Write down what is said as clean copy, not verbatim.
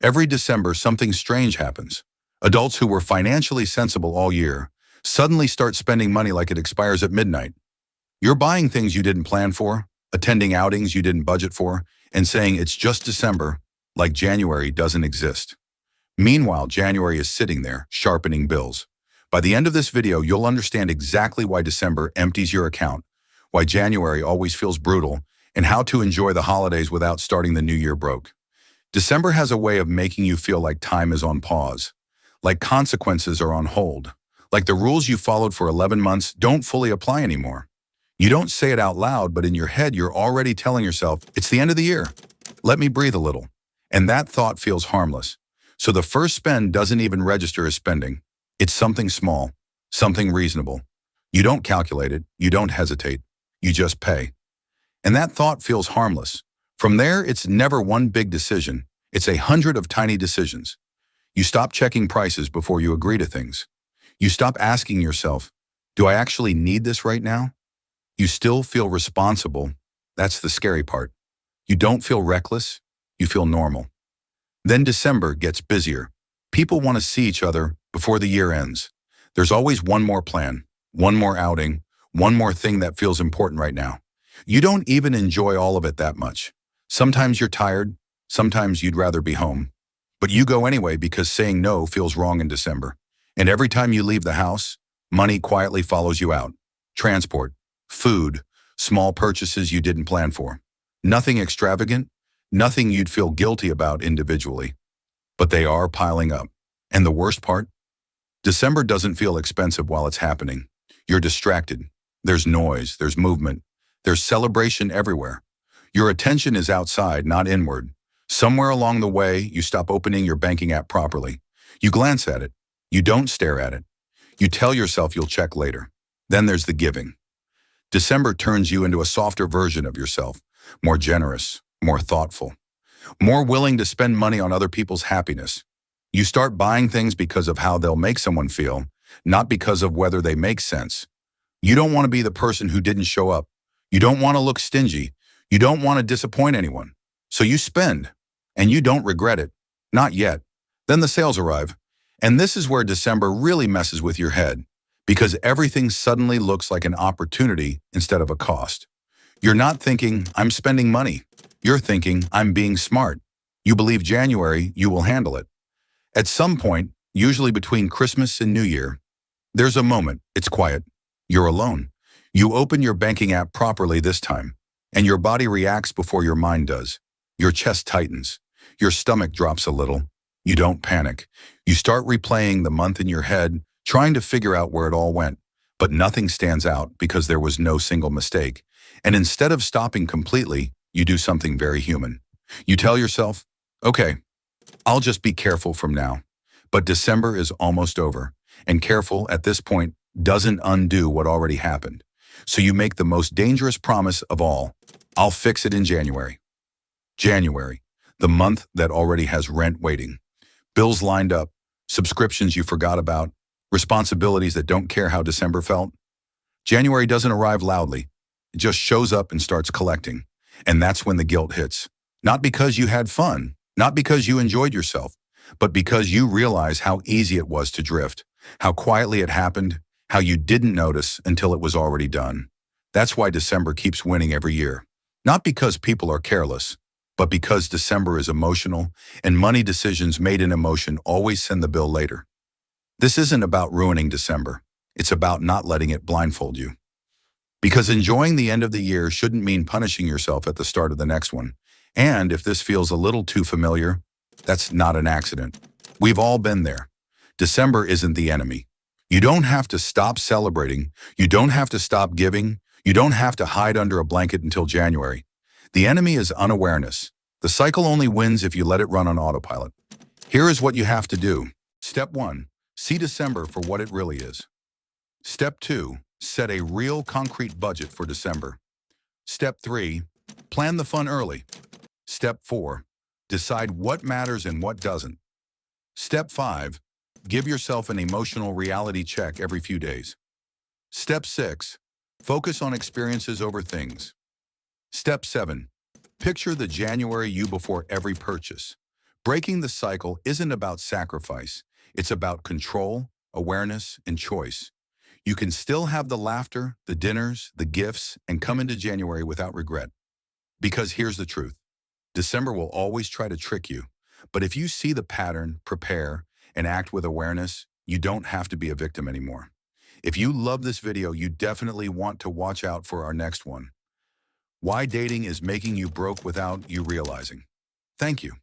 Every December, something strange happens. Adults who were financially sensible all year suddenly start spending money like it expires at midnight. You're buying things you didn't plan for, attending outings you didn't budget for, and saying it's just December, like January doesn't exist. Meanwhile, January is sitting there, sharpening bills. By the end of this video, you'll understand exactly why December empties your account, why January always feels brutal, and how to enjoy the holidays without starting the new year broke. December has a way of making you feel like time is on pause, like consequences are on hold, like the rules you followed for 11 months don't fully apply anymore. You don't say it out loud, but in your head, you're already telling yourself, it's the end of the year. Let me breathe a little. And that thought feels harmless. So the first spend doesn't even register as spending. It's something small, something reasonable. You don't calculate it, you don't hesitate, you just pay. And that thought feels harmless. From there, it's never one big decision. It's 100 of tiny decisions. You stop checking prices before you agree to things. You stop asking yourself, do I actually need this right now? You still feel responsible. That's the scary part. You don't feel reckless, you feel normal. Then December gets busier. People want to see each other before the year ends. There's always one more plan, one more outing, one more thing that feels important right now. You don't even enjoy all of it that much. Sometimes you're tired, sometimes you'd rather be home. But you go anyway because saying no feels wrong in December. And every time you leave the house, money quietly follows you out. Transport, food, small purchases you didn't plan for. Nothing extravagant, nothing you'd feel guilty about individually. But they are piling up. And the worst part? December doesn't feel expensive while it's happening. You're distracted. There's noise, there's movement, there's celebration everywhere. Your attention is outside, not inward. Somewhere along the way, you stop opening your banking app properly. You glance at it. You don't stare at it. You tell yourself you'll check later. Then there's the giving. December turns you into a softer version of yourself, more generous, more thoughtful, more willing to spend money on other people's happiness. You start buying things because of how they'll make someone feel, not because of whether they make sense. You don't want to be the person who didn't show up. You don't want to look stingy. You don't want to disappoint anyone. So you spend, and you don't regret it. Not yet. Then the sales arrive. And this is where December really messes with your head, because everything suddenly looks like an opportunity instead of a cost. You're not thinking, I'm spending money. You're thinking, I'm being smart. You believe January, you will handle it. At some point, usually between Christmas and New Year, there's a moment, it's quiet. You're alone. You open your banking app properly this time, and your body reacts before your mind does. Your chest tightens. Your stomach drops a little. You don't panic. You start replaying the month in your head, trying to figure out where it all went. But nothing stands out because there was no single mistake. And instead of stopping completely, you do something very human. You tell yourself, okay, I'll just be careful from now. But December is almost over, and careful at this point doesn't undo what already happened. So you make the most dangerous promise of all. I'll fix it in January. January, the month that already has rent waiting, bills lined up, subscriptions you forgot about, responsibilities that don't care how December felt. January doesn't arrive loudly. It just shows up and starts collecting. And that's when the guilt hits. Not because you had fun, not because you enjoyed yourself, but because you realize how easy it was to drift, how quietly it happened, how you didn't notice until it was already done. That's why December keeps winning every year. Not because people are careless, but because December is emotional, and money decisions made in emotion always send the bill later. This isn't about ruining December. It's about not letting it blindfold you. Because enjoying the end of the year shouldn't mean punishing yourself at the start of the next one. And if this feels a little too familiar, that's not an accident. We've all been there. December isn't the enemy. You don't have to stop celebrating. You don't have to stop giving. You don't have to hide under a blanket until January. The enemy is unawareness. The cycle only wins if you let it run on autopilot. Here is what you have to do. Step 1. See December for what it really is. Step 2. Set a real concrete budget for December. Step 3. Plan the fun early. Step 4. Decide what matters and what doesn't. Step 5. Give yourself an emotional reality check every few days. Step 6. Focus on experiences over things. Step 7. Picture the January you before every purchase. Breaking the cycle isn't about sacrifice. It's about control, awareness, and choice. You can still have the laughter, the dinners, the gifts, and come into January without regret. Because here's the truth. December will always try to trick you. But if you see the pattern, prepare, and act with awareness, you don't have to be a victim anymore. If you love this video, you definitely want to watch out for our next one. Why dating is making you broke without you realizing. Thank you.